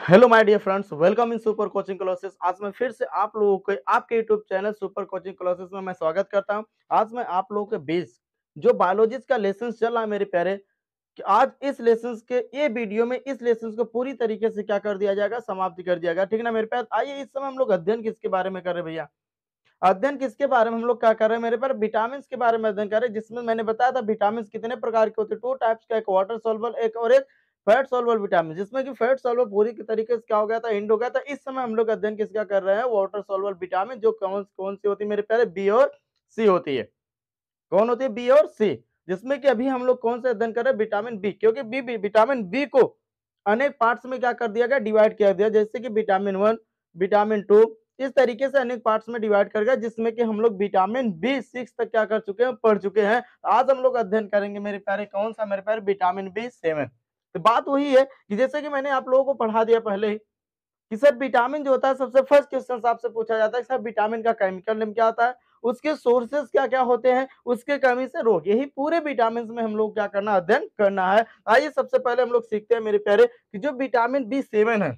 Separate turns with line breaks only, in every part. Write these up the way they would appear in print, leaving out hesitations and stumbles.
Hello my dear friends, welcome in super coaching classes. आज मैं फिर से आप लोगों के आपके YouTube channel super coaching classes में मैं स्वागत करता हूं। आज मैं आप लोगों के बीच जो बायोलॉजी का लेसन चल रहा है मेरे प्यारे, कि आज इस लेसन के ये वीडियो में इस लेसन को पूरी तरीके से क्या कर दिया जाएगा, समाप्ति कर दिया जाएगा। ठीक ना मेरे प्यारे, आइए इस समय हम लोग अध्ययन किसके बारे में कर रहे हैं भैया? अध्ययन किसके बारे में हम लोग क्या कर रहे हैं मेरे प्यारे? विटामिन के बारे में अध्ययन कर रहे हैं, जिसमें मैंने बताया था विटामिन कितने प्रकार के होते हैं। 2 टाइप्स का, एक वाटर सॉल्युबल एक और एक फैट सॉल्युबल विटामिन, जिसमें कि फैट सॉल्युबल पूरी की तरीके से क्या हो गया था, एंड हो गया था। इस समय हम लोग अध्ययन किसका कर रहे हैं? वाटर सॉल्युबल विटामिन, जो कौन कौन सी होती है मेरे प्यारे? बी और सी होती है। कौन होती है? बी और सी। जिसमें कि अभी हम लोग कौन से अध्ययन कर रहे हैं? विटामिन बी, क्योंकि विटामिन बी को अनेक पार्ट्स में क्या कर दिया गया? डिवाइड किया गया। जैसे कि विटामिन 1, विटामिन 2, इस तरीके से अनेक पार्ट्स में डिवाइड कर गया, जिसमें कि हम लोग विटामिन बी 6 तक क्या कर चुके हैं? पढ़ चुके हैं। आज हम लोग अध्ययन करेंगे मेरे प्यारे, कौन सा मेरे प्यारे? Vitamin B 7। तो बात वही है कि जैसे कि मैंने आप लोगों को पढ़ा दिया पहले ही, कि सर विटामिन जो होता है, सबसे फर्स्ट क्वेश्चन आपसे पूछा जाता है सर विटामिन का केमिकल नेम क्या होता है, उसके सोर्सेस क्या क्या होते हैं, उसके कमी से रोग, यही पूरे विटामिन में हम लोग क्या करना? अध्ययन करना है। आइए सबसे पहले हम लोग सीखते हैं मेरे प्यारे, कि जो विटामिन बी 7 है,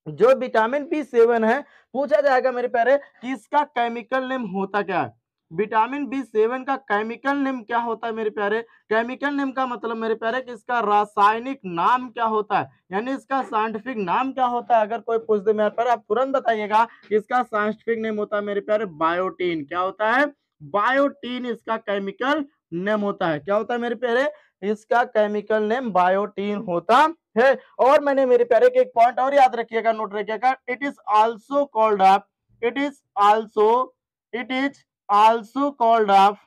जो विटामिन बी 7 है, पूछा जाएगा मेरे प्यारे कि इसका केमिकल नेम होता क्या है? विटामिन बी 7 का केमिकल नेम क्या होता है मेरे प्यारे? केमिकल नेम का मतलब मेरे प्यारे कि इसका रासायनिक नाम क्या होता है, यानी इसका साइंटिफिक नाम क्या होता है। अगर कोई पूछ दे मेरे प्यारे, आप तुरंत बताइएगा कि इसका साइंटिफिक नेम होता है मेरे प्यारे बायोटीन। क्या होता है? बायोटीन इसका केमिकल नेम होता है। क्या होता है मेरे प्यारे? इसका केमिकल नेम बायोटीन होता है। और मैंने मेरे प्यारे के एक पॉइंट और याद रखिएगा, नोट रखिएगा, it is also called of, it is also, it is also called of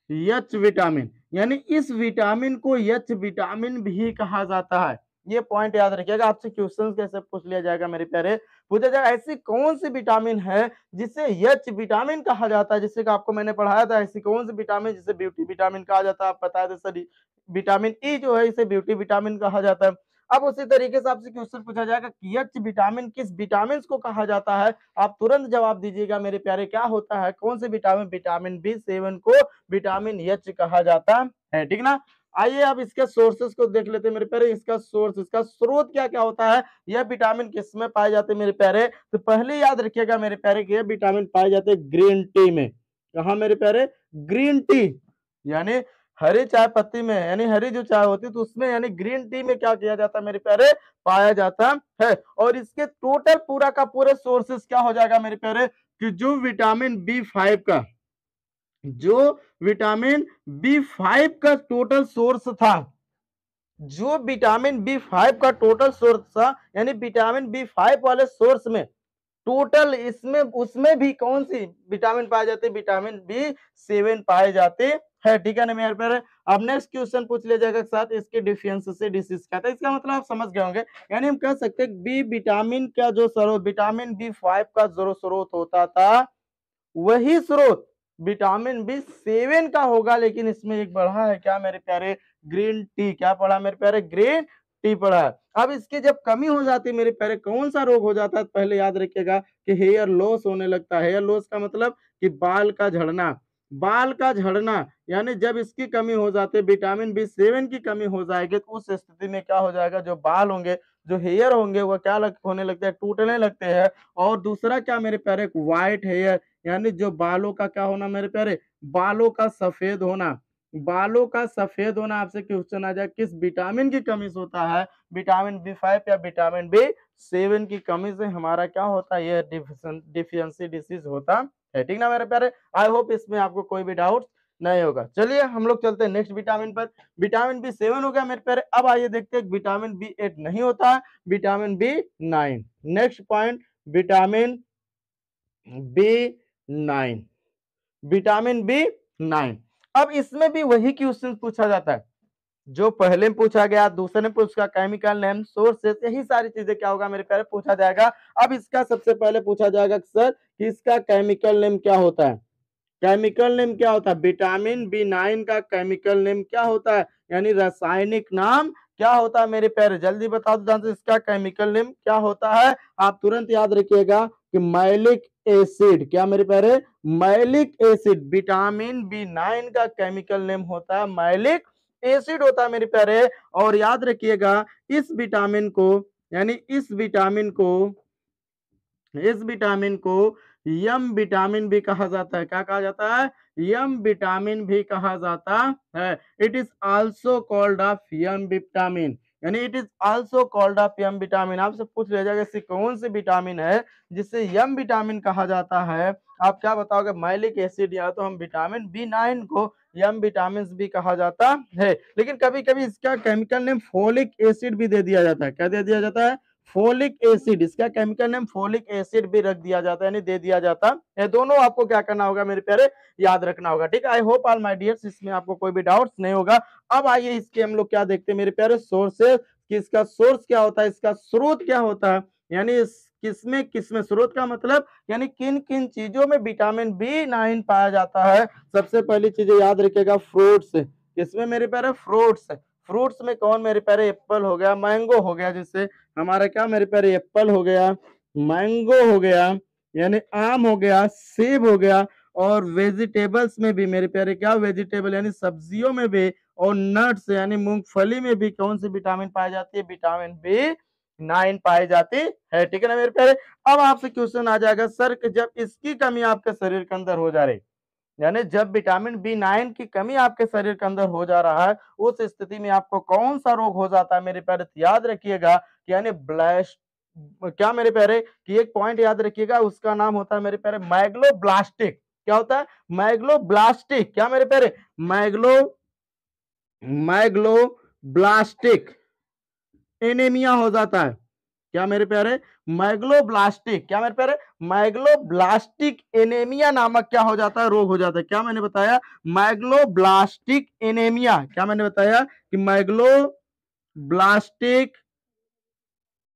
H vitamin, यानी इस विटामिन को एच विटामिन भी कहा जाता है। ये पॉइंट याद रखिएगा। आपसे क्वेश्चंस कैसे पूछ लिया जाएगा मेरे प्यारे? पूछा जाएगा ऐसी कौन सी विटामिन है जिसे एच विटामिन कहा जाता है। जैसे कि आपको मैंने पढ़ाया था, ऐसी कौन सी विटामिन जिसे ब्यूटी विटामिन कहा जाता है। आप बताए थे सर, विटामिन ई जो है इसे ब्यूटी विटामिन कहा जाता है। अब उसी तरीके से आपसे क्वेश्चन पूछा जाएगा कि एच विटामिन किस विटामिन को कहा जाता है। आप तुरंत जवाब दीजिएगा मेरे प्यारे, क्या होता है? कौन से विटामिन? विटामिन बी 7 को विटामिन एच कहा जाता है। ठीक ना? आइए अब इसके सोर्सेस को देख लेते हैं मेरे प्यारे। इसका सोर्स, इसका स्रोत क्या क्या होता है, यह विटामिन किस में पाए जाते हैं मेरे प्यारे? तो पहले याद रखिएगा मेरे प्यारे कि यह विटामिन पाए जाते हैं ग्रीन टी में। कहा मेरे प्यारे? ग्रीन टी, यानी हरी चाय पत्ती में, यानी हरी जो चाय होती है तो उसमें, यानी ग्रीन टी में क्या किया जाता है मेरे प्यारे? पाया जाता है। और इसके टोटल पूरा का पूरे सोर्सेस क्या हो जाएगा मेरे प्यारे? कि जो विटामिन बी 5 का, जो विटामिन बी 5 का टोटल सोर्स था, जो विटामिन बी 5 का टोटल सोर्स था, यानी विटामिन बी 5 वाले सोर्स में टोटल, इसमें उसमें भी कौन सी विटामिन पाए जाते हैं? विटामिन बी 7 पाए जाते हैं। ठीक है ना मेरे प्यारे? अब नेक्स्ट क्वेश्चन पूछ लिया जाएगा साथ, इसके डिफिशियंसी से डिसीज क्या था। इसका मतलब आप समझ गए होंगे, यानी हम कह सकते हैं बी विटामिन का जो स्रोत, विटामिन बी 5 का जो स्रोत होता था, वही स्रोत विटामिन बी 7 का होगा। लेकिन इसमें एक बढ़ा है, क्या मेरे प्यारे? Green tea. क्या पढ़ा मेरे प्यारे? ग्रीन टी पढ़ा है। अब इसकी जब कमी हो जाती है मेरे प्यारे, कौन सा रोग हो जाता है? पहले याद रखिएगा कि हेयर लॉस होने लगता है। हेयर लॉस का मतलब कि बाल का झड़ना, बाल का झड़ना, यानी जब इसकी कमी हो जाती है, विटामिन बी 7 की कमी हो जाएगी, तो उस स्थिति में क्या हो जाएगा? जो बाल होंगे, जो हेयर होंगे, वो क्या होने लगते हैं? टूटने लगते हैं। और दूसरा क्या मेरे प्यारे? व्हाइट हेयर, यानी जो बालों का क्या होना मेरे प्यारे? बालों का सफेद होना। बालों का सफेद होना। आपसे क्वेश्चन आ जाए किस विटामिन की कमी से होता है? विटामिन बी 5 या विटामिन बी 7 की कमी से हमारा क्या होता है? यह डिफिशियंसी डिसीज होता है। ठीक ना मेरे प्यारे? आई होप इसमें आपको कोई भी डाउट नहीं होगा। चलिए हम लोग चलते हैं नेक्स्ट विटामिन पर। विटामिन बी 7 हो गया मेरे प्यारे। अब आइए देखते हैं विटामिन बी 8 नहीं होता है, vitamin B 9। Next point, vitamin B 9, vitamin B 9। अब इसमें भी वही क्वेश्चन पूछा जाता है जो पहले में पूछा गया, दूसरे ने पूछा केमिकल नेम, सोर्सेस, यही सारी चीजें क्या होगा मेरे प्यारे? पूछा जाएगा। अब इसका सबसे पहले पूछा जाएगा सर कि इसका केमिकल नेम क्या होता है? केमिकल नेम क्या होता है? विटामिन बी 9 का केमिकल नेम क्या होता है, यानी रासायनिक नाम क्या होता है मेरे प्यारे? जल्दी बता दो ध्यान से, इसका केमिकल नेम क्या होता है? आप तुरंत याद रखिएगा कि मैलिक एसिड। क्या मेरे प्यारे? Malic acid. विटामिन बी 9 का केमिकल नेम होता है मैलिक एसिड होता है मेरे प्यारे। और याद रखिएगा इस विटामिन को, यानी इस विटामिन को यम विटामिन भी कहा जाता है। क्या कहा जाता है? यम विटामिन भी कहा जाता है। It is also called of yam vitamin, यानी it is also called of yam vitamin. आपसे पूछ लिया जाएगा ऐसी कौन सी विटामिन है जिसे यम विटामिन कहा जाता है? आप क्या बताओगे? मैलिक एसिड, या तो हम विटामिन B9 को यम विटामिन भी कहा जाता है। लेकिन कभी कभी इसका केमिकल नेम फोलिक एसिड भी दे दिया जाता है। क्या दे दिया जाता है? Folic acid. इसका केमिकल नेम फोलिक एसिड भी रख दिया जाता है, यानी दे दिया जाता है। दोनों आपको क्या करना होगा मेरे प्यारे? याद रखना होगा। ठीक है, I hope all my dears इसमें आपको कोई भी डाउट्स नहीं होगा। अब आइए इसके हम लोग क्या देखते हैं मेरे प्यारे? सोर्सेस, कि इसका सोर्स क्या होता है, इसका स्रोत क्या होता है, यानी किसमें किसमें स्रोत का मतलब यानी किन किन चीजों में विटामिन B9 पाया जाता है। सबसे पहली चीज याद रखिएगा, फ्रूट्स। किसमें मेरे प्यारे? फ्रूट्स। फ्रूट्स में कौन मेरे प्यारे? एप्पल हो गया, मैंगो हो गया, जिससे हमारा क्या मेरे प्यारे? एप्पल हो गया, मैंगो हो गया, यानी आम हो गया, सेब हो गया। और वेजिटेबल्स में भी मेरे प्यारे क्या? वेजिटेबल यानी सब्जियों में भी, और नट्स यानी मूंगफली में भी कौन सी विटामिन पाई जाती है? विटामिन B9 पाई जाती है। ठीक है ना मेरे प्यारे? अब आपसे क्वेश्चन आ जाएगा, सर जब इसकी कमी आपके शरीर के अंदर हो जा रही, यानी जब विटामिन B9 की कमी आपके शरीर के अंदर हो जा रहा है, उस स्थिति में आपको कौन सा रोग हो जाता है मेरे प्यारे? याद रखिएगा कि यानी ब्लास्ट, क्या मेरे प्यारे? कि एक पॉइंट याद रखिएगा, उसका नाम होता है मेरे प्यारे मैग्लोब्लास्टिक। क्या होता है? मैग्लोब्लास्टिक। क्या मेरे प्यारे? मैग्लोब्लास्टिक एनीमिया हो जाता है। क्या मेरे प्यारे? मैग्लोब्लास्टिक। क्या मेरे प्यारे? मैग्लोब्लास्टिक एनीमिया नामक क्या हो जाता है? रोग हो जाता है। क्या मैंने बताया? Megaloblastic anaemia. क्या मैंने बताया? कि मैग्लोब्लास्टिक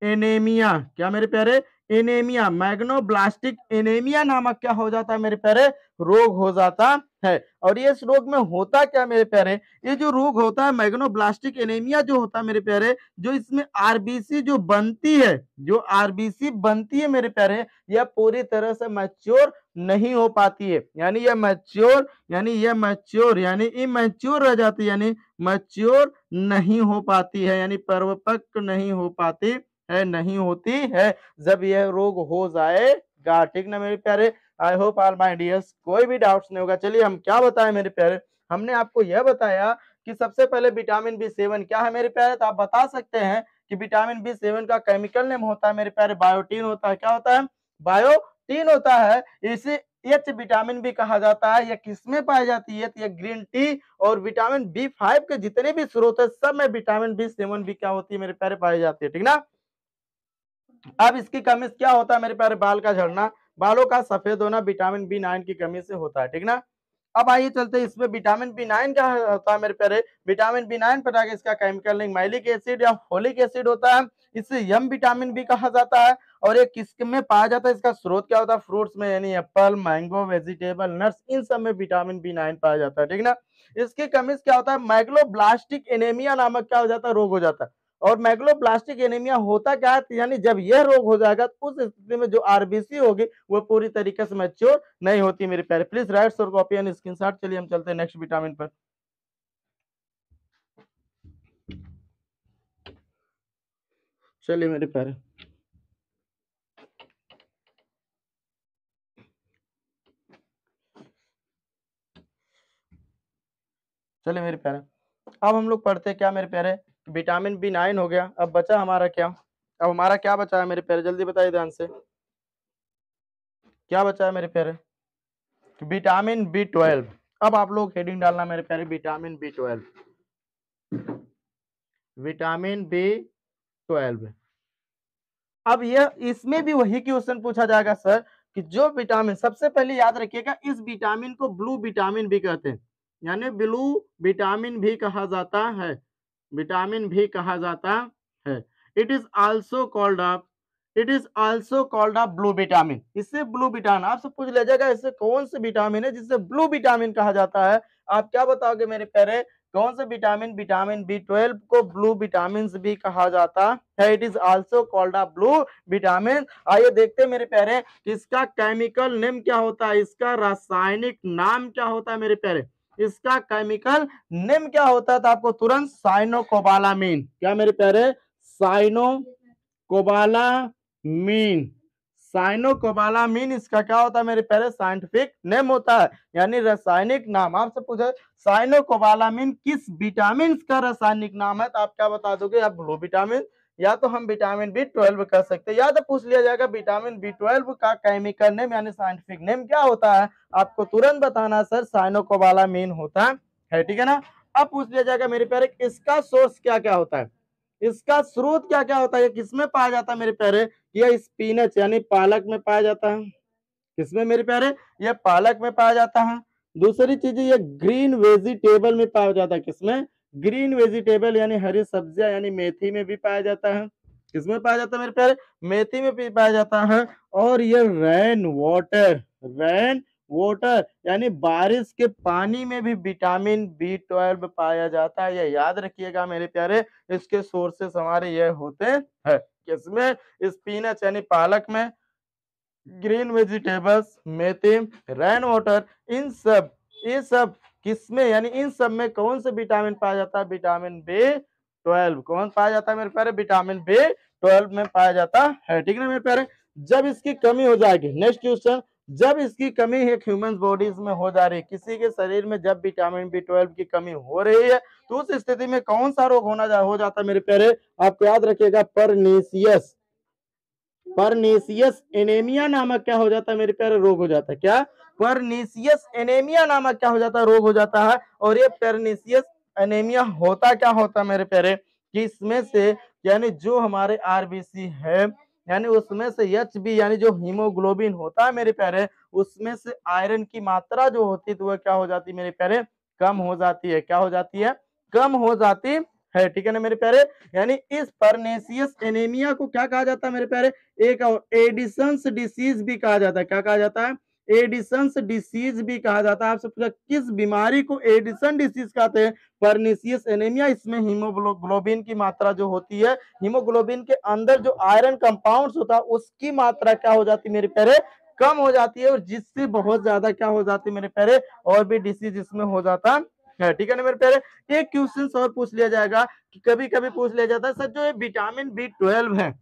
एनीमिया। क्या मेरे प्यारे? एनीमिया, मैग्नोब्लास्टिक एनीमिया नामक क्या हो जाता है मेरे प्यारे? रोग हो जाता है। और ये इस रोग में होता क्या मेरे प्यारे? ये जो रोग होता है मैग्नोब्लास्टिक एनीमिया जो होता है मेरे प्यारे, जो इसमें आरबीसी जो बनती है, जो आरबीसी बनती है मेरे प्यारे, यह पूरी तरह से मैच्योर नहीं हो पाती है। यानी यह मैच्योर, यानी इमैच्योर रह जाती है, यानी मैच्योर नहीं हो पाती है, यानी परिपक्व नहीं हो पाती है, नहीं होती है जब यह रोग हो जाएगा। ठीक ना मेरे प्यारे? I hope all my dears कोई भी डाउट्स नहीं होगा। चलिए हम क्या बताएं मेरे प्यारे? हमने आपको यह बताया कि सबसे पहले विटामिन B7 क्या है मेरे प्यारे? तो आप बता सकते हैं कि विटामिन B7 का केमिकल नेम होता है मेरे प्यारे बायोटीन होता है। क्या होता है? बायोटीन होता है। इसे एच विटामिन भी कहा जाता है। यह किसमें पाई जाती है? तो यह ग्रीन टी और विटामिन B5 के जितने भी स्रोत है सब में विटामिन B7 भी क्या होती है मेरे प्यारे? पाई जाती है। ठीक ना? अब इसकी कमी से क्या होता है मेरे प्यारे? बाल का झड़ना, बालों का सफेद होना विटामिन B9 की कमी से होता है। ठीक ना? अब आइए चलते हैं इसमें विटामिन B9 क्या होता है मेरे प्यारे? विटामिन B9 पता है इसका केमिकल नेम मैलिक एसिड या फोलिक एसिड होता है। इसे यम विटामिन भी कहा जाता है। और ये किस में पाया जाता है? इसका स्रोत क्या होता है? फ्रूट्स में, यानी एप्पल, मैंगो, वेजिटेबल, नट्स, इन सब में विटामिन B9 पाया जाता है। ठीक ना? इसकी कमी से क्या होता है? मैग्लोब्लास्टिक एनीमिया नामक क्या हो जाता है? रोग हो जाता है। और मैग्लोब्लास्टिक एनीमिया होता क्या है? यानी जब यह रोग हो जाएगा तो उस स्थिति में जो आरबीसी होगी वो पूरी तरीके से मैच्योर नहीं होती मेरे प्यारे। प्लीज राइट और कॉपी एंड स्क्रीनशॉट। चलिए हम चलते हैं नेक्स्ट विटामिन पर। चलिए मेरे प्यारे, चलिए मेरे प्यारे, अब हम लोग पढ़ते हैं क्या मेरे प्यारे? विटामिन B9 हो गया। अब बचा हमारा क्या? अब हमारा क्या बचा है मेरे प्यारे? जल्दी बताइए ध्यान से, क्या बचा है मेरे प्यारे? Vitamin B12। अब आप लोग हेडिंग डालना मेरे प्यारे, विटामिन B12, विटामिन B12। अब यह इसमें भी वही क्वेश्चन पूछा जाएगा सर कि जो विटामिन, सबसे पहले याद रखिएगा इस विटामिन को ब्लू विटामिन भी कहते हैं, यानी ब्लू विटामिन भी कहा जाता है, विटामिन भी कहा जाता है। It is also called of, it is also called of blue vitamin. इससे ब्लू विटामिन आपसे पूछ लिया जाएगा इससे कौन से विटामिन है जिससे ब्लू विटामिन कहा जाता है? आप क्या बताओगे मेरे प्यारे? कौन से विटामिन? विटामिन B12 को ब्लू विटामिन भी कहा जाता है। It is also called a blue vitamin. आइए देखते हैं मेरे प्यारे कि इसका केमिकल नेम क्या होता है, इसका रासायनिक नाम क्या होता है मेरे प्यारे? इसका केमिकल नेम क्या होता है, तो आपको तुरंत साइनोकोबालामीन, क्या मेरे प्यारे, साइनोकोबालामीन, साइनोकोबालामीन इसका क्या होता है मेरे प्यारे, साइंटिफिक नेम होता है, यानी रासायनिक नाम। आपसे पूछे साइनोकोबालामीन किस विटामिन का रासायनिक नाम है, तो आप क्या बता दोगे, आप ब्लू विटामिन, या तो हम विटामिन B12 कर सकते हैं, या तो पूछ लिया जाएगा विटामिन B12 का केमिकल नेम यानी साइंटिफिक नेम क्या होता है, आपको तुरंत बताना सर साइनोकोबालामीन होता है, ठीक है ना। अब पूछ लिया जाएगा मेरे प्यारे इसका सोर्स क्या क्या होता है, इसका स्रोत क्या क्या होता है, किसमें पाया जाता है मेरे प्यारे, यह स्पिनच यानी पालक में पाया जाता है, किसमें मेरे प्यारे, यह पालक में पाया जाता है। दूसरी चीज ये ग्रीन वेजिटेबल में पाया जाता है, किसमें, ग्रीन वेजिटेबल यानी हरी सब्जियां यानी मेथी में भी पाया जाता है, किसमें पाया जाता है मेरे प्यारे, मेथी में भी पाया जाता है। और ये रेन वाटर यानी बारिश के पानी में भी विटामिन B12 पाया जाता है, यह याद रखिएगा मेरे प्यारे, इसके सोर्सेस हमारे ये होते हैं, किसमें, स्पिनच यानी पालक में, ग्रीन वेजिटेबल्स, मेथी, रेन वाटर, ये सब किसमें, यानी इन सब में कौन से विटामिन पाया जाता है, विटामिन B12, कौन पाया जाता है मेरे प्यारे, विटामिन B12 में पाया जाता है, ठीक है ना मेरे प्यारे। जब इसकी कमी हो जाएगी, नेक्स्ट क्वेश्चन, जब इसकी कमी एक ह्यूमन बॉडीज में हो जा रही है, किसी के शरीर में जब विटामिन B12 की कमी हो रही है, तो उस स्थिति में कौन सा रोग हो जाता है मेरे प्यारे, आपको याद रखिएगा परनीसियस एनीमिया नामक क्या हो जाता है मेरे प्यारे, रोग हो जाता है, क्या, परनीसियस एनीमिया नामक क्या हो जाता है, रोग हो जाता है। और ये परनीसियस एनीमिया होता क्या होता है मेरे प्यारे, कि इसमें से यानी जो हमारे आरबीसी है, यानी उसमें से एचबी यानी जो हीमोग्लोबिन होता है मेरे प्यारे, उसमें से आयरन की मात्रा जो होती है तो वह क्या हो जाती है मेरे प्यारे, कम हो जाती है, क्या हो जाती है, कम हो जाती है, ठीक है ना मेरे प्यारे। यानी इस परनेसियस एनीमिया को क्या कहा जाता है मेरे प्यारे, एक और एडिसन्स डिसीज भी कहा जाता है, क्या कहा जाता है, एडिसन्स डिसीज भी कहा जाता है। आपसे पूछा किस बीमारी को एडिसन डिसीज कहते हैं, परनीसियस एनीमिया, इसमें हीमोग्लोबिन की मात्रा जो होती है, हीमोग्लोबिन के अंदर जो आयरन कंपाउंड्स होता है उसकी मात्रा क्या हो जाती है मेरे प्यारे, कम हो जाती है, और जिससे बहुत ज्यादा क्या हो जाती है मेरे प्यारे, और भी डिसीज इसमें हो जाता है, ठीक है ना मेरे प्यारे। एक क्वेश्चन और पूछ लिया जाएगा कि कभी कभी पूछ लिया जाता है सर जो ये विटामिन B12 है,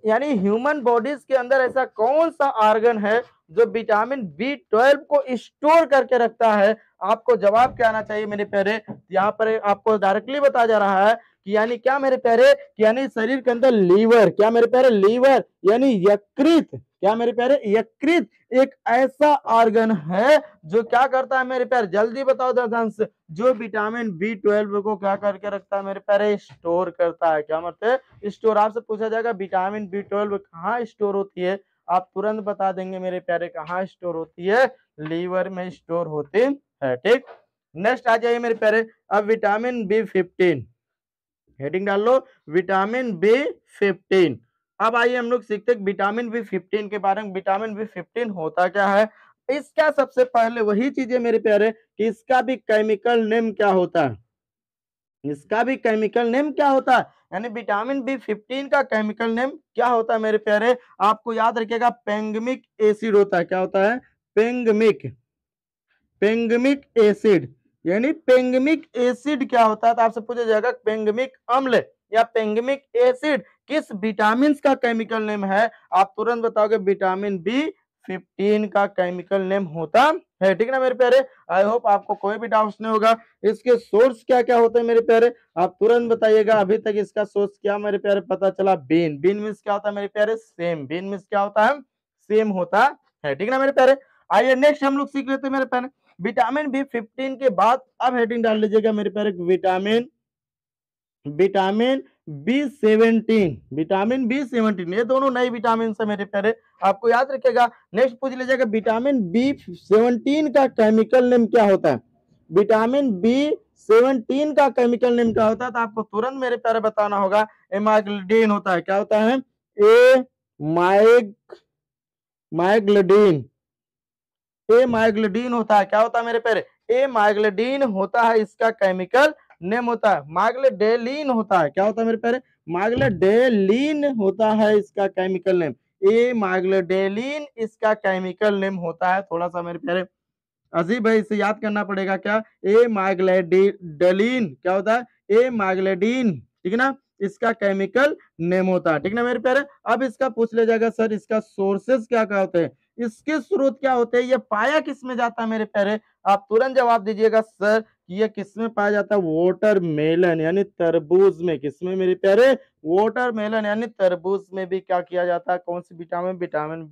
यानी ह्यूमन बॉडीज के अंदर ऐसा कौन सा ऑर्गन है जो विटामिन B12 को स्टोर करके रखता है, आपको जवाब क्या आना चाहिए मेरे प्यारे, यहाँ पर आपको डायरेक्टली बताया जा रहा है कि यानी क्या मेरे प्यारे, कि यानी शरीर के अंदर लीवर, क्या मेरे प्यारे, लीवर यानी यकृत, क्या मेरे प्यारे, यकृत एक ऐसा ऑर्गन है जो क्या करता है मेरे प्यारे, जल्दी बताओ ध्यान से, जो विटामिन B12 को क्या करके रखता है मेरे प्यारे, स्टोर करता है, क्या मतलब स्टोर। आपसे पूछा जाएगा विटामिन B12 कहाँ स्टोर होती है, आप तुरंत बता देंगे मेरे प्यारे, कहाँ स्टोर होती है, लीवर में स्टोर होती है, ठीक। नेक्स्ट आ जाइए मेरे प्यारे, अब विटामिन B15, हेडिंग डाल लो विटामिन B15। अब आइए हम लोग सीखते हैं विटामिन B15 के बारे में, विटामिन B15 होता क्या है। इसका सबसे पहले वही चीज है मेरे प्यारे कि इसका भी केमिकल नेम क्या होता है, इसका भी केमिकल नेम क्या होता है, यानी विटामिन B15 का केमिकल नेम क्या होता है मेरे प्यारे, आपको याद रखिएगा पेंगमिक एसिड होता है, क्या होता है, पेंगमिक एसिड, यानी पेंगमिक एसिड क्या होता है, तो आपसे पूछा जाएगा पेंगमिक अम्ल या पेंगमिक एसिड किस विटामिन का केमिकल नेम है, आप तुरंत बताओगे विटामिन B15 का केमिकल नेम होता है, ठीक ना मेरे प्यारे। आई होप आपको कोई भी डाउट नहीं होगा। इसके सोर्स क्या क्या होते हैं मेरे प्यारे, आप तुरंत बताइएगा। अभी तक इसका सोर्स क्या मेरे प्यारे पता चला, बीन मीन्स क्या होता है मेरे प्यारे, सेम, बीन मीन्स क्या होता है, सेम होता है, ठीक ना मेरे प्यारे। आइए नेक्स्ट हम लोग सीख लेते हैं मेरे प्यारे विटामिन B15 के बाद, अब हेडिंग डाल लीजिएगा मेरे प्यारे विटामिन B17, ये दोनों नए विटामिन है मेरे प्यारे, आपको याद रखिएगा। नेक्स्ट पूछ लीजिएगा विटामिन B17 का केमिकल नेम क्या होता है, विटामिन B17 का केमिकल नेम क्या होता है, तो आपको तुरंत मेरे प्यारे बताना होगा एमाइग्लिडीन होता है, क्या होता है, एमाइग्लिडीन होता है, क्या होता है मेरे प्यारे, एमाइग्लिडीन होता है, इसका केमिकल नेम होता है। माइग्लिडेलिन होता है, क्या होता है मेरे प्यारे, माइग्लिडेलिन होता है इसका केमिकल नेम, एमाइग्लिडेलिन इसका केमिकल नेम होता है। थोड़ा सा मेरे प्यारे अजीब है, इसे याद करना पड़ेगा क्या, ए माइग्लेडीन क्या होता है, ए माइग्लेडीन, ठीक है ना, इसका केमिकल नेम होता है, ठीक ना मेरे प्यारे। अब इसका पूछ ले जाएगा सर इसका सोर्सेस क्या क्या होते हैं, इसके स्रोत क्या होते हैं, ये पाया किस में जाता है मेरे प्यारे, आप तुरंत जवाब दीजिएगा सर कि ये किस में पाया जाता है, वाटरमेलन यानी तरबूज में, किसमें मेरे प्यारे, वाटरमेलन यानी तरबूज में भी क्या किया जाता है, कौन सी विटामिन, विटामिन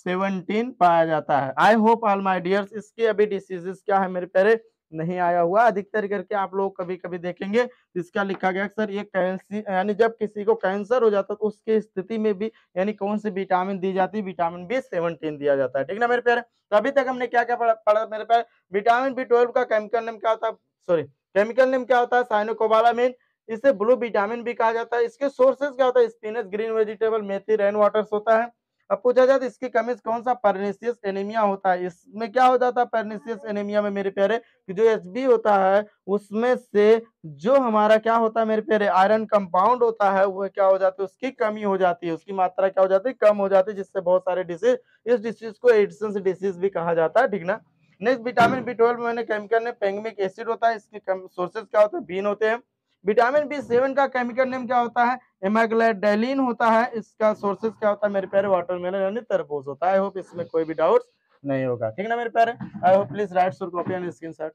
B17 पाया जाता है। I hope all my dears इसके अभी डिसीजेस क्या है मेरे प्यारे नहीं आया हुआ, अधिकतर करके आप लोग कभी कभी देखेंगे इसका लिखा गया सर ये कैंसर, यानी जब किसी को कैंसर हो जाता है तो उसकी स्थिति में भी यानी कौन सी विटामिन दी जाती है, विटामिन B17 दिया जाता है, ठीक ना मेरे प्यारे। तो अभी तक हमने क्या क्या पढ़ा मेरे प्यारे, विटामिन B12 का केमिकल नेम क्या होता है, सॉरी केमिकल नेम क्या होता है, साइनोकोबालामिन, इसे ब्लू विटामिन भी कहा जाता है। इसके सोर्सेज क्या होता है, स्पिनच, ग्रीन वेजिटेबल, मेथी, रेन वाटर्स होता है। अब पूछा जाए तो इसकी कमी से कौन सा, पर्निशियस एनीमिया होता है, इसमें क्या हो जाता है पर्निशियस एनीमिया में मेरे प्यारे कि जो एचबी होता है उसमें से जो हमारा क्या होता है मेरे प्यारे आयरन कंपाउंड होता है वो क्या हो जाता है, उसकी कमी हो जाती है, उसकी मात्रा क्या हो जाती है, कम हो जाती है, जिससे बहुत सारे डिसीज, इस डिसीज को एडिसन्स डिसीज भी कहा जाता है, ठीक ना। नेक्स्ट विटामिन B12 में केमिकल ने पेंगमिक एसिड होता है, इसके सोर्सेज क्या होते हैं, बीन होते हैं। विटामिन B7 का केमिकल नेम क्या होता है, एमाग्लेडाइलिन होता है, इसका सोर्सेज क्या होता है मेरे प्यारे, वाटरमेलन यानी तरबूज होता है। आई होप इसमें कोई भी डाउट नहीं होगा, ठीक ना मेरे प्यारे। I hope please right your copy and screenshot.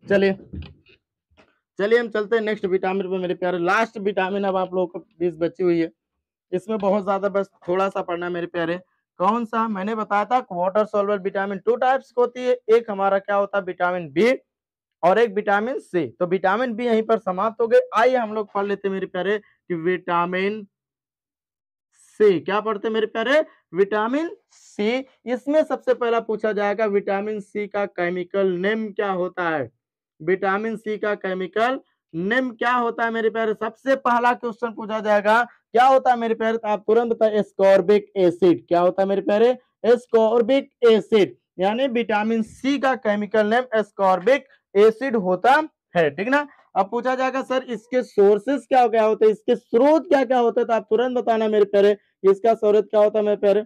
चलिए चलिए हम चलते हैं नेक्स्ट विटामिन पे मेरे प्यारे, लास्ट विटामिन अब आप लोगों को 20 बची हुई है, इसमें बहुत ज्यादा बस थोड़ा सा पढ़ना है मेरे प्यारे। कौन सा, मैंने बताया था वाटर सॉल्युबल विटामिन 2 टाइप्स की होती है, एक हमारा क्या होता है विटामिन बी और एक विटामिन सी। तो विटामिन बी यहीं पर समाप्त हो गए। आइए हम लोग पढ़ लेते हैं मेरे प्यारे कि विटामिन सी, क्या पढ़ते हैं मेरे प्यारे, विटामिन सी। इसमें सबसे पहला पूछा जाएगा विटामिन सी का केमिकल नेम क्या होता है, विटामिन सी का केमिकल नेम क्या होता है मेरे प्यारे, सबसे पहला क्वेश्चन पूछा जाएगा क्या होता है मेरे प्यारे, तो आप तुरंत बताए एस्कॉर्बिक एसिड, क्या होता है मेरे प्यारे, एस्कॉर्बिक एसिड, यानी विटामिन सी का केमिकल नेम एस्कॉर्बिक एसिड होता है, ठीक ना। अब पूछा जाएगा सर इसके सोर्सेस क्या क्या होते हैं, इसके स्रोत क्या क्या होते हैं, तो आप तुरंत बताना मेरे प्यारे इसका स्रोत क्या होता है मेरे प्यारे,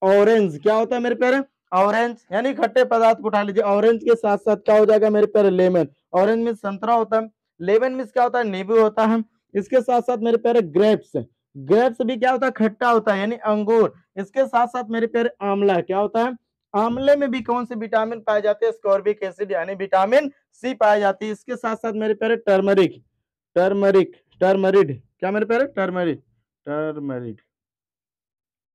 ऑरेंज, क्या होता है मेरे प्यारे, ऑरेंज यानी खट्टे पदार्थ को उठा लीजिए। ऑरेंज के साथ साथ क्या हो जाएगा मेरे प्यारे, लेमन, ऑरेंज में संतरा होता है, लेमन में क्या होता है, नींबू होता है। इसके साथ साथ मेरे प्यारे ग्रेप्स, ग्रेप्स भी क्या होता है, खट्टा होता है यानी अंगूर। इसके साथ साथ मेरे प्यारे आंवला, क्या होता है, आंवले में भी कौन से विटामिन पाए जाते हैं, स्कॉर्बिक एसिड यानी विटामिन सी पाई जाती है। इसके साथ साथ मेरे प्यारे टर्मरिक, टर्मरिक, टर्मरिड, क्या मेरे प्यारे, टर्मरिक, टर्मरिड,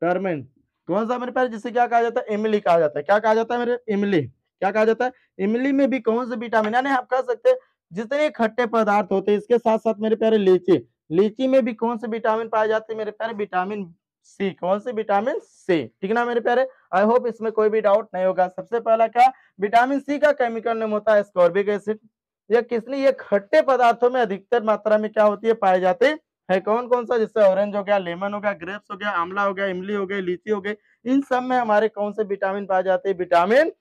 टर्मेन, कौन सा मेरे प्यारे, जिसे क्या कहा जाता है, इमली कहा जाता है, क्या कहा जाता है मेरे, इमली, क्या कहा जाता है, इमली में भी कौन से विटामिन, यानी आप कह सकते हैं जितने खट्टे पदार्थ होते हैं। इसके साथ साथ मेरे प्यारे लीची, लीची में भी कौन से विटामिन पाए जाते हैं मेरे प्यारे, विटामिन सी, कौन से, विटामिन सी, ठीक ना मेरे प्यारे। आई होप इसमें कोई भी डाउट नहीं होगा। सबसे पहला क्या, विटामिन सी का केमिकल नेम होता है एस्कॉर्बिक एसिड, ये किसलिए, ये खट्टे पदार्थों में अधिकतर मात्रा में क्या होती है, पाए जाते है। कौन कौन सा, जैसे ऑरेंज हो गया, लेमन हो गया, ग्रेप्स हो गया, आंवला हो गया, इमली हो गई, लीची हो गई, इन सब में हमारे कौन से विटामिन पाए जाते हैं, विटामिन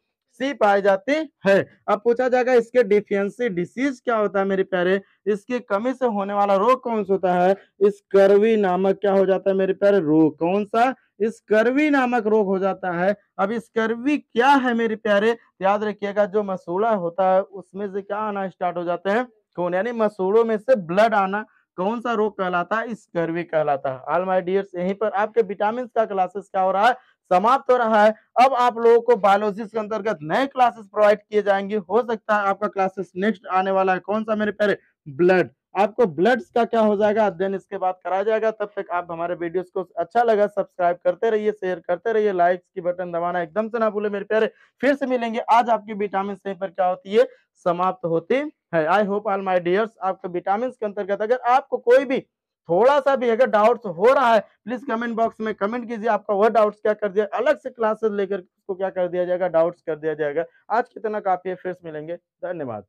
सी पाई जाती है। अब पूछा जाएगा इसके डिफिशियंसी डिसीज क्या होता है मेरे प्यारे, इसकी कमी से होने वाला रोग कौन सा होता है, स्कर्वी नामक क्या हो जाता है मेरे प्यारे रोग, कौन सा, स्कर्वी नामक रोग हो जाता है। अब स्कर्वी क्या है मेरे प्यारे, याद रखिएगा जो मसूड़ा होता है उसमें से क्या आना स्टार्ट हो जाते हैं खून, यानी मसूड़ों में से ब्लड आना, कौन सा रोग कहलाता है, स्कर्वी कहलाता है। ऑल माय डियर्स यहीं पर आपके विटामिन का क्लासेस क्या हो रहा है, समाप्त हो रहा है। अब आप लोगों को बायोलॉजी के अंतर्गत नए क्लासेस प्रोवाइड किए जाएंगे। हो सकता है आपका क्लासेस नेक्स्ट आने वाला है कौन सा मेरे प्यारे, ब्लड, आपको ब्लड्स का क्या हो जाएगा अध्ययन इसके बाद कराया जाएगा। तब तक आप हमारे वीडियोस को अच्छा लगा सब्सक्राइब करते रहिए, शेयर करते रहिए, लाइक्स की बटन दबाना एकदम से ना भूले मेरे प्यारे। फिर से मिलेंगे, आज आपकी विटामिन से पर क्या होती है, समाप्त होती है। I hope all my dears आपके विटामिन के अंतर्गत अगर आपको कोई भी थोड़ा सा भी अगर डाउट्स हो रहा है प्लीज कमेंट बॉक्स में कमेंट कीजिए, आपका वह डाउट्स क्या कर दिया, अलग से क्लासेस लेकर उसको क्या कर दिया जाएगा, डाउट्स कर दिया जाएगा। आज कितना काफी है, फिर से मिलेंगे, धन्यवाद।